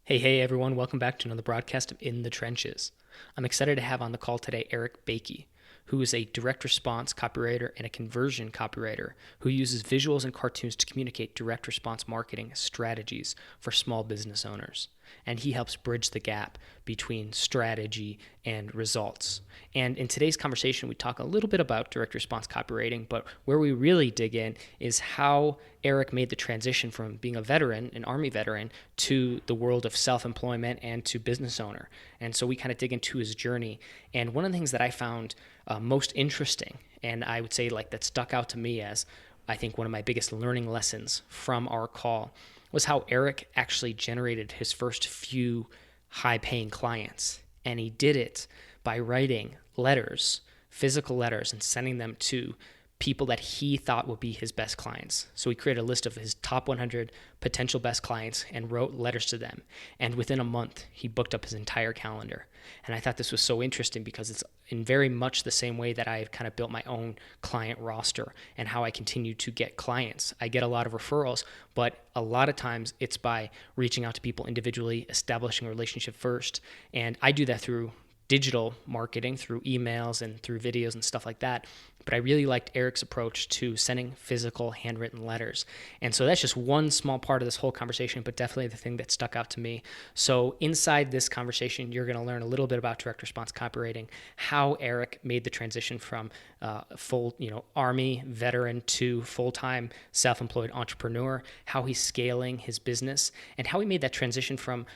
Hey everyone, welcome back to another broadcast of In the Trenches. I'm excited to have on the call today Eric Bakey, who is a direct response copywriter and a conversion copywriter who uses visuals and cartoons to communicate direct response marketing strategies for small business owners. And he helps bridge the gap between strategy and results. And in today's conversation, we talk a little bit about direct response copywriting, but where we really dig in is how Eric made the transition from being a veteran, an Army veteran, to the world of self-employment and to business owner. And so we kind of dig into his journey. And one of the things that I found most interesting, and I would say like that stuck out to me as I think one of my biggest learning lessons from our call, was how Eric actually generated his first few high-paying clients. And he did it by writing letters, physical letters, and sending them to people that he thought would be his best clients. So he created a list of his top 100 potential best clients and wrote letters to them. And within a month, he booked up his entire calendar. And I thought this was so interesting because it's in very much the same way that I've kind of built my own client roster and how I continue to get clients. I get a lot of referrals, but a lot of times it's by reaching out to people individually, establishing a relationship first. And I do that through digital marketing, through emails and through videos and stuff like that. But I really liked Eric's approach to sending physical handwritten letters. And so that's just one small part of this whole conversation, but definitely the thing that stuck out to me. So inside this conversation, you're going to learn a little bit about direct response copywriting, how Eric made the transition from full, Army veteran to full-time self-employed entrepreneur, how he's scaling his business, and how he made that transition from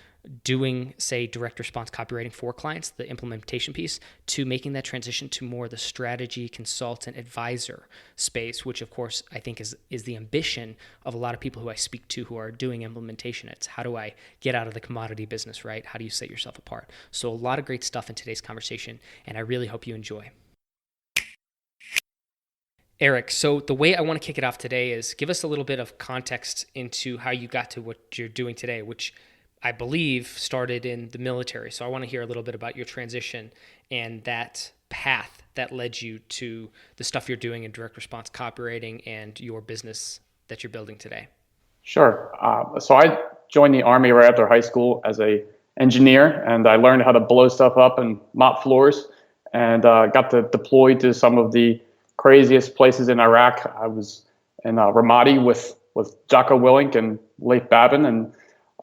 doing, say, direct response copywriting for clients, the implementation piece, to making that transition to more the strategy, consultant, advisor space, which of course I think is the ambition of a lot of people who I speak to who are doing implementation. It's how do I get out of the commodity business, right? How do you set yourself apart? So a lot of great stuff in today's conversation, and I really hope you enjoy. Eric, so the way I want to kick it off today is give us a little bit of context into how you got to what you're doing today, which I believe started in the military. So I want to hear a little bit about your transition and that path that led you to the stuff you're doing in direct response copywriting and your business that you're building today. Sure. So I joined the Army right after high school as a engineer, and I learned how to blow stuff up and mop floors, and got to deploy to some of the craziest places in Iraq. I was in Ramadi with Jocko Willink and Leif Babin, and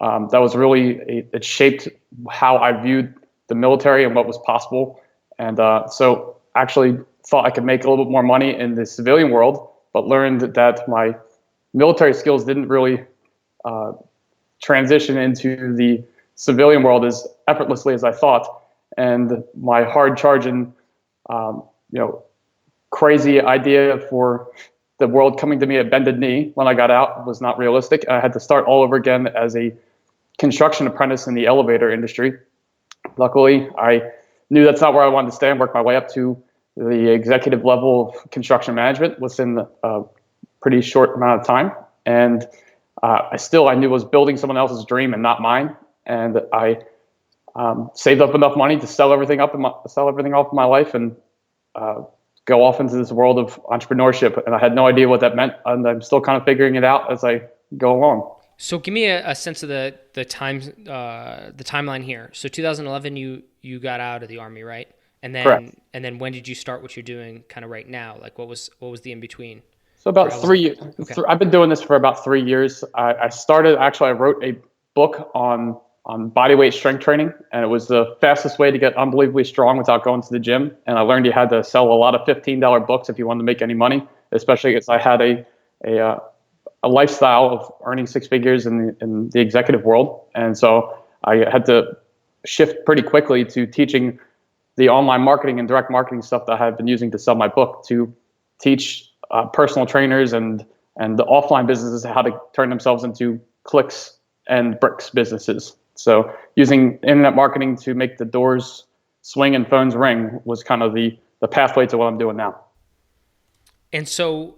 that was really it shaped how I viewed the military and what was possible. And so actually thought I could make a little bit more money in the civilian world, but learned that my military skills didn't really uh, transition into the civilian world as effortlessly as I thought. And my hard charging, um, you know, crazy idea for the world coming to me at bended knee when I got out was not realistic. I had to start all over again as a construction apprentice in the elevator industry. Luckily, I knew that's not where I wanted to stay and worked my way up to the executive level of construction management within a pretty short amount of time. And I knew I was building someone else's dream and not mine. And I saved up enough money to sell everything off in my life and uh, go off into this world of entrepreneurship. And I had no idea what that meant, and I'm still kind of figuring it out as I go along. So give me a sense of the timeline here. So 2011, you got out of the Army, right? And Correct. then when did you start what you're doing kind of right now? Like what was the in between? So Or about how was three it? years. Okay. I've been doing this for about 3 years. I started actually. I wrote a book on body weight strength training, and it was the fastest way to get unbelievably strong without going to the gym. And I learned you had to sell a lot of $15 books if you wanted to make any money, especially because I had a uh, a lifestyle of earning six figures in the executive world, and so I had to shift pretty quickly to teaching the online marketing and direct marketing stuff that I have been using to sell my book to teach personal trainers and the offline businesses how to turn themselves into clicks and bricks businesses. So using internet marketing to make the doors swing and phones ring was kind of the pathway to what I'm doing now. And so,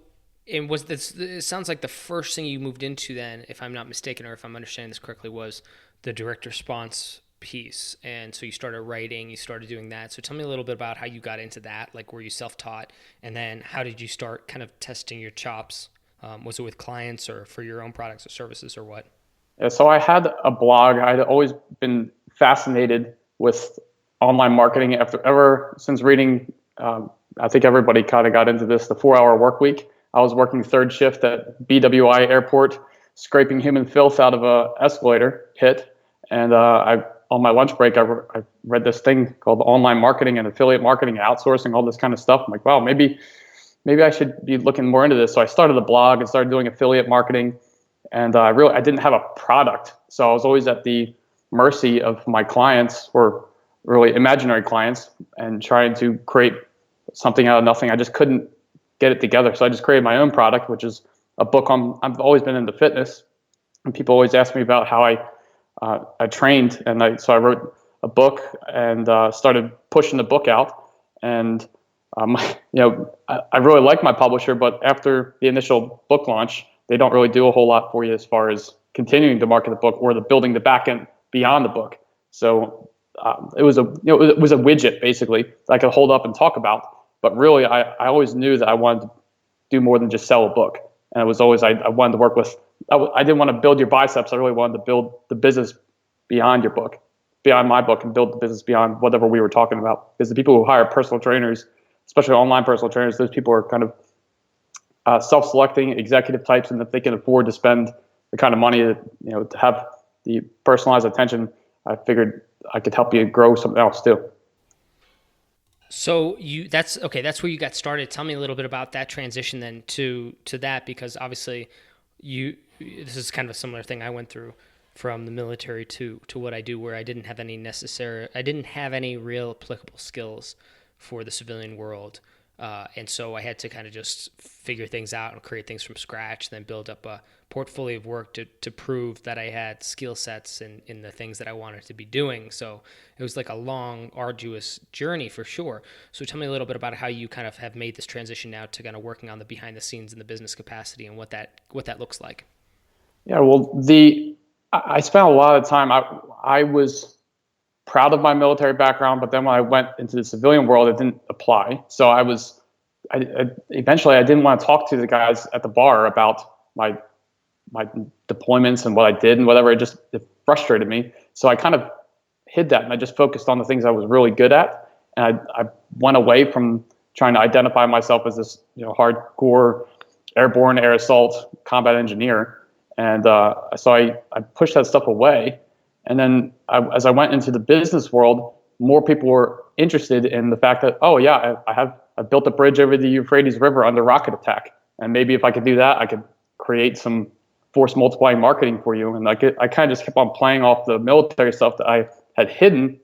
and was this? It sounds like the first thing you moved into then, if I'm not mistaken, or if I'm understanding this correctly, was the direct response piece. And so you started writing, you started doing that. So tell me a little bit about how you got into that. Like, were you self-taught, and then how did you start kind of testing your chops? Was it with clients or for your own products or services or what? Yeah, so I had a blog. I'd always been fascinated with online marketing ever since reading. I think everybody kind of got into this, the 4 Hour Work Week. I was working third shift at BWI Airport, scraping human filth out of a escalator pit. And I on my lunch break, I read this thing called online marketing and affiliate marketing, outsourcing, all this kind of stuff. I'm like, wow, maybe I should be looking more into this. So I started a blog and started doing affiliate marketing. And I didn't have a product, so I was always at the mercy of my clients, or really imaginary clients, and trying to create something out of nothing. I just couldn't get it together, so I just created my own product, which is a book on. I've always been into fitness, and people always ask me about how I trained, and so I wrote a book and started pushing the book out. And I really like my publisher, but after the initial book launch, they don't really do a whole lot for you as far as continuing to market the book or the building the back end beyond the book. So it was a widget basically that I could hold up and talk about. But really, I always knew that I wanted to do more than just sell a book. And it was always I wanted to work with. I didn't want to build your biceps. I really wanted to build the business beyond your book, beyond my book, and build the business beyond whatever we were talking about. Because the people who hire personal trainers, especially online personal trainers, those people are kind of self-selecting executive types, and if they can afford to spend the kind of money to have the personalized attention, I figured I could help you grow something else too. So that's okay. That's where you got started. Tell me a little bit about that transition then to that, because obviously this is kind of a similar thing I went through from the military to what I do, where I didn't have any real applicable skills for the civilian world. And so I had to kind of just figure things out and create things from scratch, then build up a portfolio of work to prove that I had skill sets in the things that I wanted to be doing. So it was like a long, arduous journey for sure. So tell me a little bit about how you kind of have made this transition now to kind of working on the behind the scenes in the business capacity, and what that looks like. Yeah, well, I spent a lot of time. I was proud of my military background, but then when I went into the civilian world, it didn't apply. So eventually I didn't want to talk to the guys at the bar about my deployments and what I did and whatever. It frustrated me. So I kind of hid that, and I just focused on the things I was really good at. And I went away from trying to identify myself as this hardcore airborne air assault combat engineer. And so I pushed that stuff away. And then as I went into the business world, more people were interested in the fact that, oh yeah, I built a bridge over the Euphrates River under rocket attack. And maybe if I could do that, I could create some force multiplying marketing for you. And I kind of just kept on playing off the military stuff that I had hidden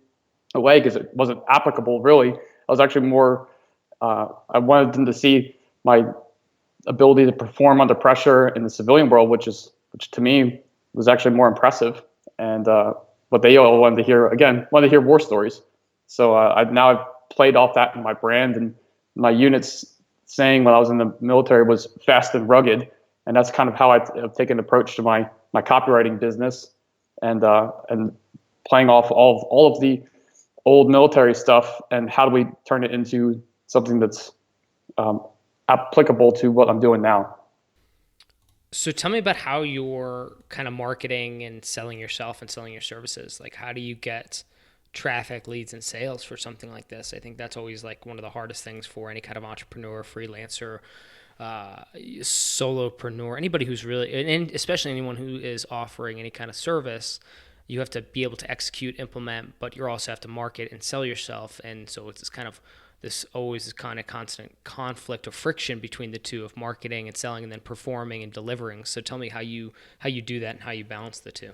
away because it wasn't applicable really. I was actually more, I wanted them to see my ability to perform under pressure in the civilian world, which to me was actually more impressive. And what they all wanted to hear war stories. So I've played off that in my brand, and my unit's saying when I was in the military was fast and rugged. And that's kind of how I've taken an approach to my copywriting business, and playing off all of the old military stuff, and how do we turn it into something that's applicable to what I'm doing now. So tell me about how you're kind of marketing and selling yourself and selling your services. Like, how do you get traffic, leads, and sales for something like this? I think that's always like one of the hardest things for any kind of entrepreneur, freelancer, solopreneur, anybody who's really, and especially anyone who is offering any kind of service. You have to be able to execute, implement, but you also have to market and sell yourself. And so it's this kind of constant conflict or friction between the two, of marketing and selling, and then performing and delivering. So tell me how you do that and how you balance the two.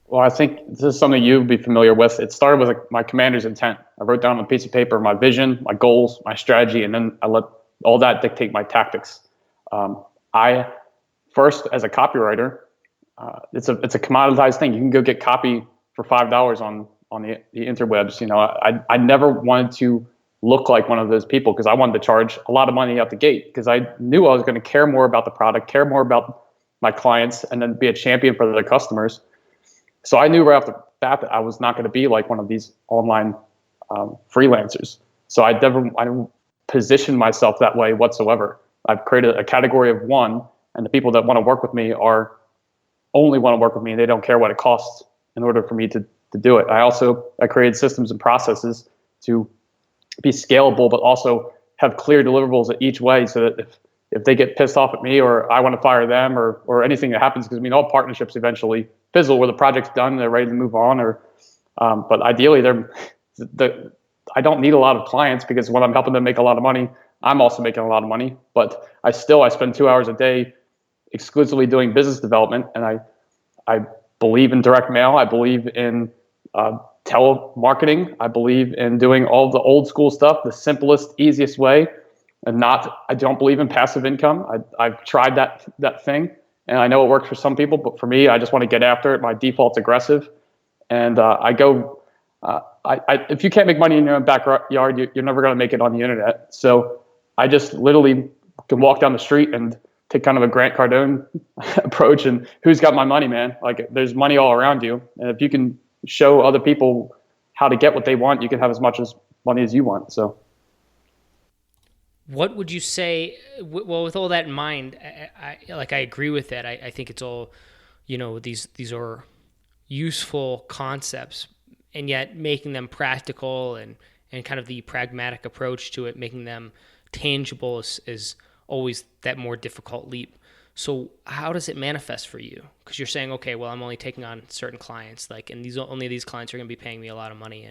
Well, I think this is something you'd be familiar with. It started with my commander's intent. I wrote down on a piece of paper my vision, my goals, my strategy, and then I let all that dictate my tactics. I first, as a copywriter, it's a commoditized thing. You can go get copy for $5 on the interwebs. I never wanted to look like one of those people, because I wanted to charge a lot of money out the gate, because I knew I was going to care more about the product, care more about my clients, and then be a champion for their customers. So I knew right off the bat that I was not going to be like one of these online freelancers. So I didn't position myself that way whatsoever. I've created a category of one, and the people that want to work with me are only want to work with me. They don't care what it costs in order for me to do it. I created systems and processes to be scalable, but also have clear deliverables at each way, so that if they get pissed off at me, or I want to fire them, or anything that happens, because I mean, all partnerships eventually fizzle where the project's done and they're ready to move on. But ideally, I don't need a lot of clients, because when I'm helping them make a lot of money, I'm also making a lot of money. But I spend 2 hours a day exclusively doing business development, and I believe in direct mail. I believe in telemarketing. I believe in doing all the old school stuff, the simplest, easiest way, and I don't believe in passive income. I've tried that thing, and I know it works for some people, but for me, I just want to get after it. My default's aggressive, and if you can't make money in your own backyard, you're never going to make it on the internet. So I just literally can walk down the street and take kind of a Grant Cardone approach, and who's got my money, man? Like, there's money all around you, and if you can show other people how to get what they want, you can have as much money as you want. So what would you say? Well, with all that in mind, I agree with that. I think it's all, these are useful concepts, and yet making them practical and kind of the pragmatic approach to it, making them tangible is always that more difficult leap. So how does it manifest for you? Because you're saying, okay, well, I'm only taking on certain clients, and only these clients are going to be paying me a lot of money,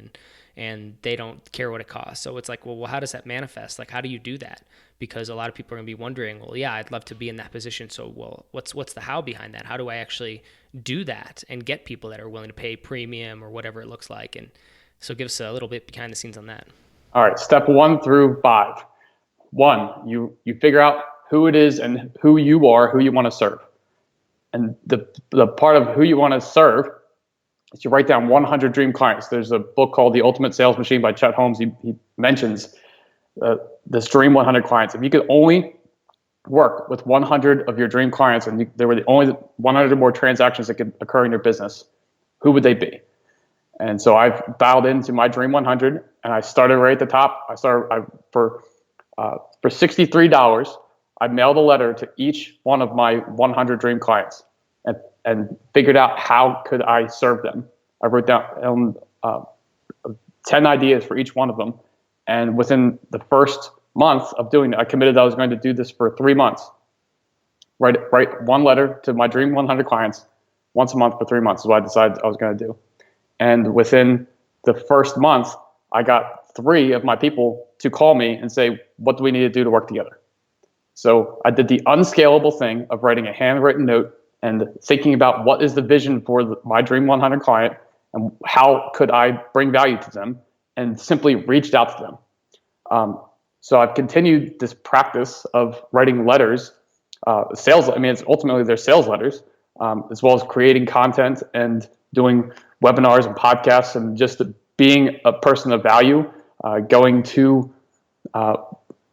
and they don't care what it costs. So it's like, well, how does that manifest? Like, how do you do that? Because a lot of people are going to be wondering, well, yeah, I'd love to be in that position. So, well, what's the how behind that? How do I actually do that and get people that are willing to pay premium or whatever it looks like? And so give us a little bit behind the scenes on that. all right, step 1 through 5. 1, you figure out who it is and who you want to serve. And the part of who you want to serve is you write down 100 dream clients. There's a book called The Ultimate Sales Machine by Chet Holmes. He mentions this dream 100 clients. If you could only work with 100 of your dream clients, and there were the only 100 or more transactions that could occur in your business, who would they be? And so I've dialed into my dream 100, and I started right at the top. For $63, I mailed a letter to each one of my 100 dream clients, and figured out how could I serve them. I wrote down 10 ideas for each one of them. And within the first month of doing it, I committed that I was going to do this for 3 months. Write one letter to my dream 100 clients once a month for 3 months is what I decided I was going to do. And within the first month, I got 3 of my people to call me and say, what do we need to do to work together? So I did the unscalable thing of writing a handwritten note and thinking about what is the vision for my dream 100 client and how could I bring value to them, and simply reached out to them. So I've continued this practice of writing letters, it's ultimately they're sales letters, as well as creating content and doing webinars and podcasts, and just being a person of value, going to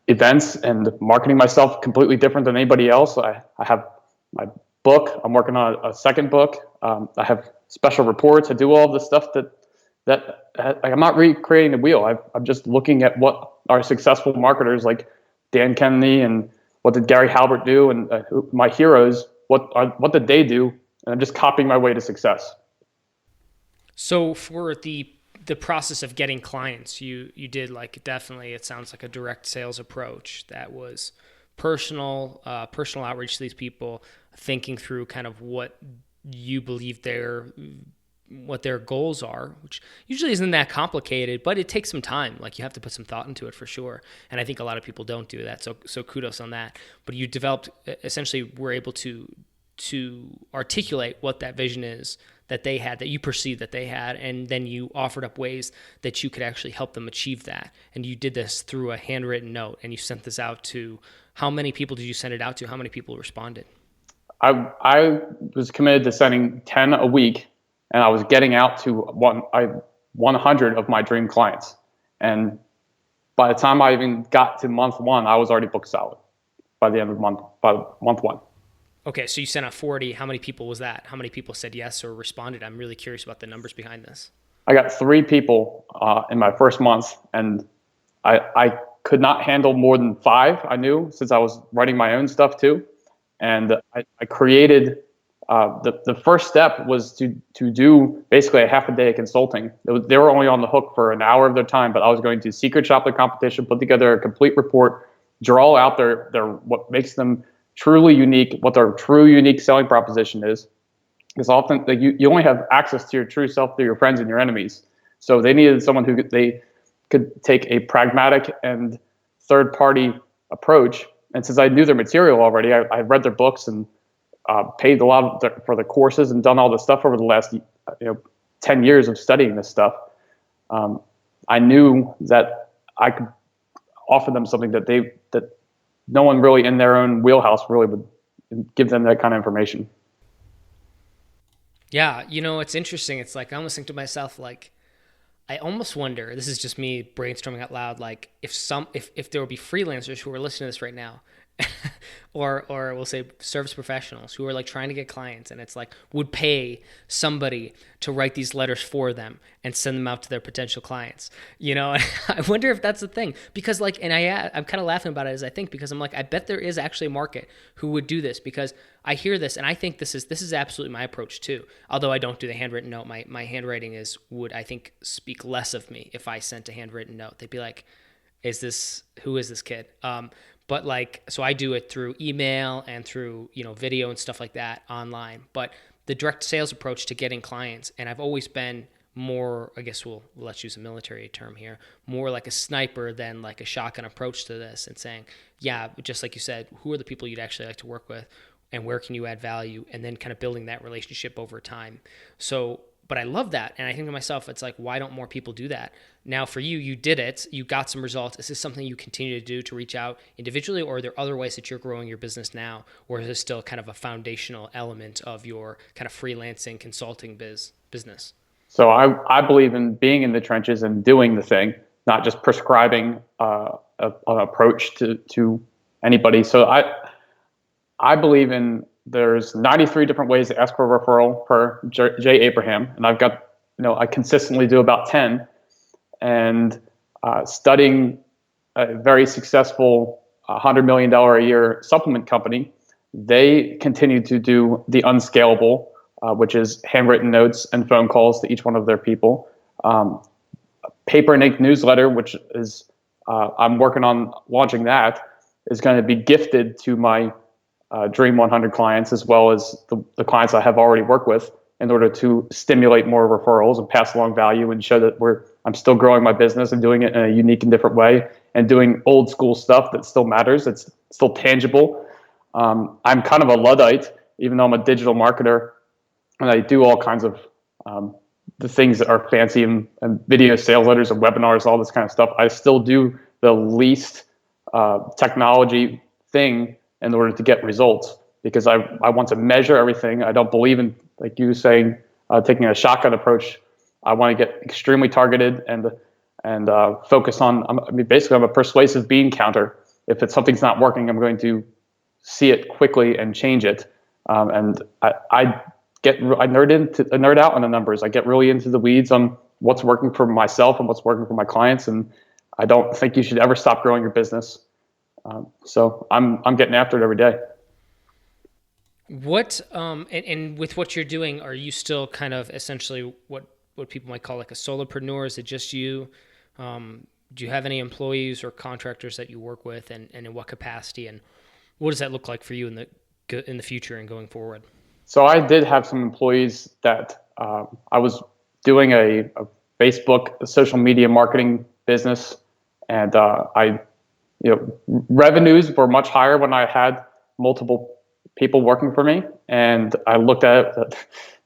events and marketing myself completely different than anybody else. I have my book. I'm working on a second book. I have special reports. I do all of the stuff that I'm not recreating the wheel. I'm just looking at what are successful marketers like Dan Kennedy, and what did Gary Halbert do, and my heroes, what did they do, and I'm just copying my way to success. So for the process of getting clients, you did definitely, it sounds like a direct sales approach that was personal outreach to these people, thinking through kind of what you believe what their goals are, which usually isn't that complicated, but it takes some time. You have to put some thought into it for sure. And I think a lot of people don't do that. So kudos on that. But you were able to articulate what that vision is that they had, that you perceived that they had, and then you offered up ways that you could actually help them achieve that. And you did this through a handwritten note, and you sent this out to, how many people did you send it out to? How many people responded? I was committed to sending 10 a week, and I was getting out to 100 of my dream clients. And by the time I even got to month 1, I was already booked solid by month 1. Okay, so you sent out 40. How many people was that? How many people said yes or responded? I'm really curious about the numbers behind this. I got 3 people in my first month, and I could not handle more than 5, I knew, since I was writing my own stuff too. And I created the first step was to do basically a half a day of consulting. They were only on the hook for an hour of their time, but I was going to secret shop the competition, put together a complete report, draw out their what makes them truly unique, what their true unique selling proposition is. Because often you only have access to your true self through your friends and your enemies. So they needed someone who they could take a pragmatic and third party approach. And since I knew their material already, I read their books and paid a lot for the courses and done all this stuff over the last 10 years of studying this stuff. I knew that I could offer them something that no one really in their own wheelhouse really would give them that kind of information. Yeah, it's interesting. It's like I almost think to myself, like, I almost wonder, this is just me brainstorming out loud, like if there would be freelancers who are listening to this right now, or we'll say service professionals who are like trying to get clients, and it's like would pay somebody to write these letters for them and send them out to their potential clients. I wonder if that's the thing, because like, and I'm kind of laughing about it as I think, because I'm like, I bet there is actually a market who would do this, because I hear this and I think this is absolutely my approach too. Although I don't do the handwritten note, my handwriting would I think speak less of me if I sent a handwritten note. They'd be like, who is this kid? But like, so I do it through email and through, video and stuff like that online. But the direct sales approach to getting clients, and I've always been more, I guess let's use a military term here, more like a sniper than like a shotgun approach to this, and saying, yeah, just like you said, who are the people you'd actually like to work with and where can you add value, and then kind of building that relationship over time. So, but I love that. And I think to myself, it's like, why don't more people do that? Now for you did it, you got some results. Is this something you continue to do to reach out individually, or are there other ways that you're growing your business now? Or is this still kind of a foundational element of your kind of freelancing consulting business? So I believe in being in the trenches and doing the thing, not just prescribing an approach to anybody. So I believe in there's 93 different ways to ask for a referral per Jay Abraham, and I've got I consistently do about 10. And studying a very successful $100 million a year supplement company, they continue to do the unscalable, which is handwritten notes and phone calls to each one of their people. Paper and ink newsletter, which is I'm working on launching that, is going to be gifted to my Dream 100 clients, as well as the clients I have already worked with, in order to stimulate more referrals and pass along value and show that I'm still growing my business and doing it in a unique and different way, and doing old school stuff that still matters. It's still tangible. I'm kind of a Luddite, even though I'm a digital marketer, and I do all kinds of the things that are fancy and video sales letters and webinars, all this kind of stuff. I still do the least technology thing in order to get results, because I want to measure everything. I don't believe in, like you were saying, taking a shotgun approach. I want to get extremely targeted and focus on. Basically, I'm a persuasive bean counter. If something's not working, I'm going to see it quickly and change it. And I nerd out on the numbers. I get really into the weeds on what's working for myself and what's working for my clients. And I don't think you should ever stop growing your business. So I'm getting after it every day. What and with what you're doing, are you still kind of essentially what people might call like a solopreneur? Is it just you? Do you have any employees or contractors that you work with, and in what capacity, and what does that look like for you in the future and going forward? So I did have some employees that I was doing a Facebook social media marketing business, and revenues were much higher when I had multiple people working for me, and I looked at it,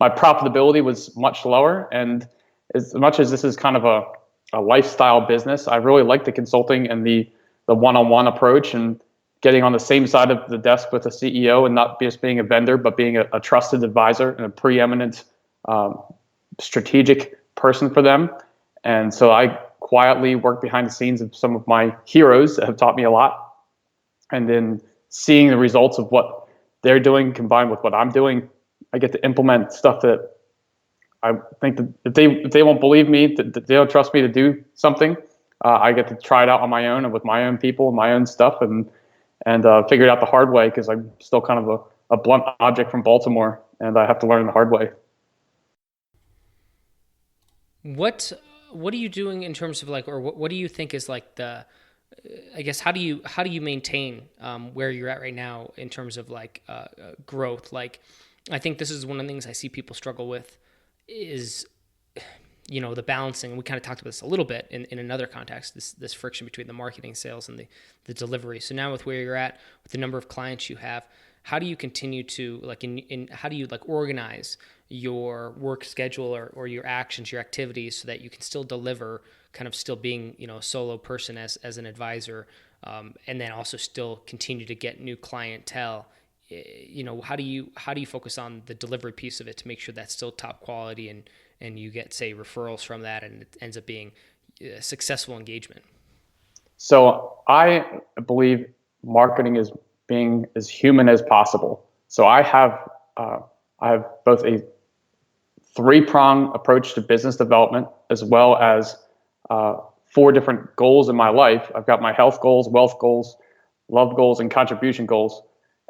my profitability was much lower. And as much as this is kind of a lifestyle business, I really like the consulting and the one-on-one approach, and getting on the same side of the desk with a CEO, and not just being a vendor, but being a trusted advisor and a preeminent strategic person for them. And so I quietly work behind the scenes of some of my heroes that have taught me a lot, and then seeing the results of what they're doing combined with what I'm doing, I get to implement stuff that I think that if they won't believe me, that they don't trust me to do something, I get to try it out on my own and with my own people, my own stuff, and figure it out the hard way, because I'm still kind of a blunt object from Baltimore, and I have to learn the hard way. What what are you doing in terms of like, or what do you think is like the, I guess how do you maintain where you're at right now in terms of like growth? Like, I think this is one of the things I see people struggle with is, the balancing. We kind of talked about this a little bit in another context, this friction between the marketing, sales, and the delivery. So now with where you're at, with the number of clients you have, how do you continue to like in how do you like organize your work schedule or your actions, your activities, so that you can still deliver, kind of still being a solo person as an advisor, and then also still continue to get new clientele. How do you focus on the delivery piece of it to make sure that's still top quality, and you get, say, referrals from that, and it ends up being a successful engagement? So I believe marketing is being as human as possible. So I have both a three-prong approach to business development, as well as four different goals in my life. I've got my health goals, wealth goals, love goals, and contribution goals.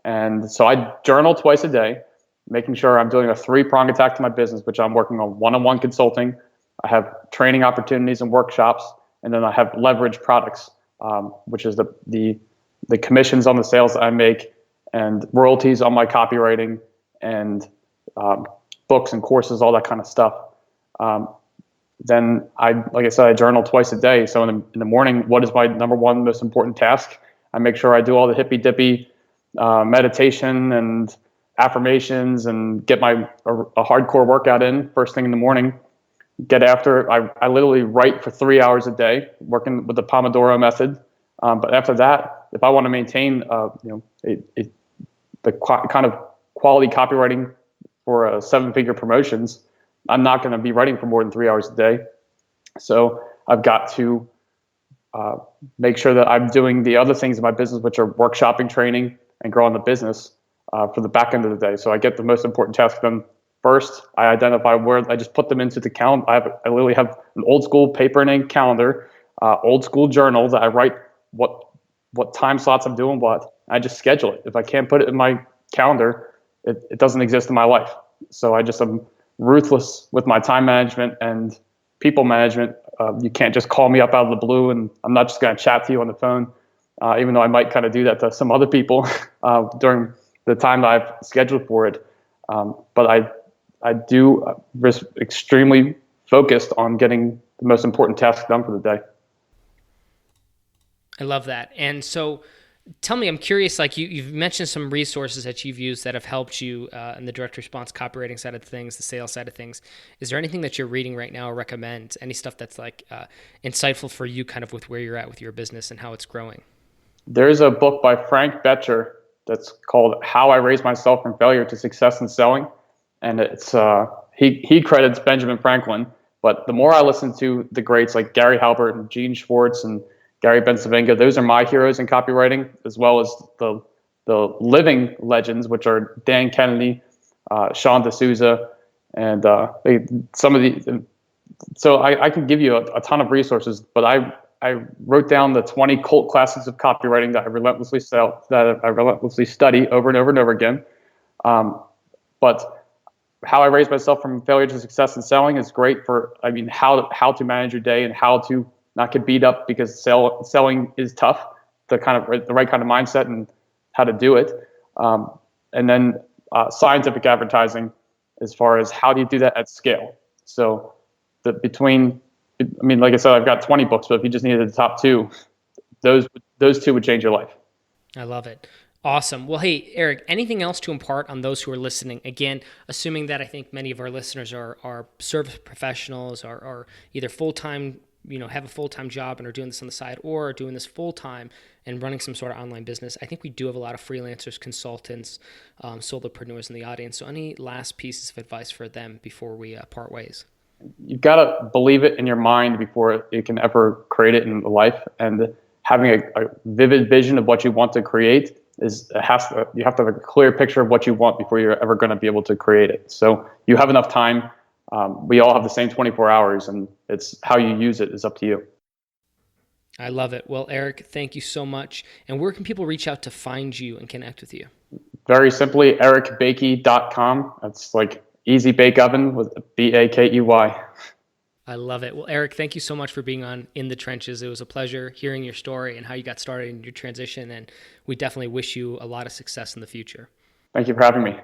And so I journal twice a day, making sure I'm doing a three-prong attack to my business, which I'm working on one-on-one consulting. I have training opportunities and workshops, and then I have leverage products, which is the commissions on the sales that I make, and royalties on my copywriting, and books and courses, all that kind of stuff. Then like I said, I journal twice a day. So in the morning, what is my number one most important task? I make sure I do all the hippy dippy meditation and affirmations, and get a hardcore workout in first thing in the morning. Get after it. I literally write for 3 hours a day, working with the Pomodoro method. But after that, if I want to maintain kind of quality copywriting for seven-figure promotions, I'm not going to be writing for more than 3 hours a day. So I've got to make sure that I'm doing the other things in my business, which are workshopping, training, and growing the business for the back end of the day. So I get the most important tasks done first. I identify where I just put them into the calendar. I literally have an old school paper and ink calendar, old school journal that I write what time slots I'm doing what. I just schedule it. If I can't put it in my calendar, it doesn't exist in my life. So I just am ruthless with my time management and people management. You can't just call me up out of the blue, and I'm not just going to chat to you on the phone, even though I might kind of do that to some other people during the time that I've scheduled for it. But I do extremely focused on getting the most important tasks done for the day. I love that. And so tell me, I'm curious, like you've mentioned some resources that you've used that have helped you in the direct response copywriting side of things, the sales side of things. Is there anything that you're reading right now or recommend? Any stuff that's like insightful for you, kind of with where you're at with your business and how it's growing? There's a book by Frank Betcher that's called How I Raised Myself from Failure to Success in Selling. And it's he credits Benjamin Franklin. But the more I listen to the greats like Gary Halbert and Gene Schwartz and Gary Bencivenga, those are my heroes in copywriting, as well as the living legends, which are Dan Kennedy, Sean D'Souza, and some of the. So I can give you a ton of resources, but I wrote down the 20 cult classics of copywriting that I relentlessly study over and over and over again. But How I Raised Myself from Failure to Success in Selling is great for, how to manage your day and how to not get beat up because selling is tough, the right kind of mindset and how to do it. And then scientific advertising, as far as how do you do that at scale. So like I said, I've got 20 books, but if you just needed the top two, those two would change your life. I love it. Awesome. Well, hey, Eric, anything else to impart on those who are listening? Again, assuming that I think many of our listeners are service professionals, are either full-time, have a full-time job and are doing this on the side, or are doing this full-time and running some sort of online business. I think we do have a lot of freelancers, consultants, solopreneurs in the audience. So any last pieces of advice for them before we part ways? You've got to believe it in your mind before you can ever create it in life. And having a vivid vision of what you want to create you have to have a clear picture of what you want before you're ever going to be able to create it. So you have enough time. We all have the same 24 hours, and it's how you use it is up to you. I love it. Well, Eric, thank you so much. And where can people reach out to find you and connect with you? Very simply, ericbakey.com. That's like easy bake oven with Bakey. I love it. Well, Eric, thank you so much for being on In the Trenches. It was a pleasure hearing your story and how you got started in your transition. And we definitely wish you a lot of success in the future. Thank you for having me.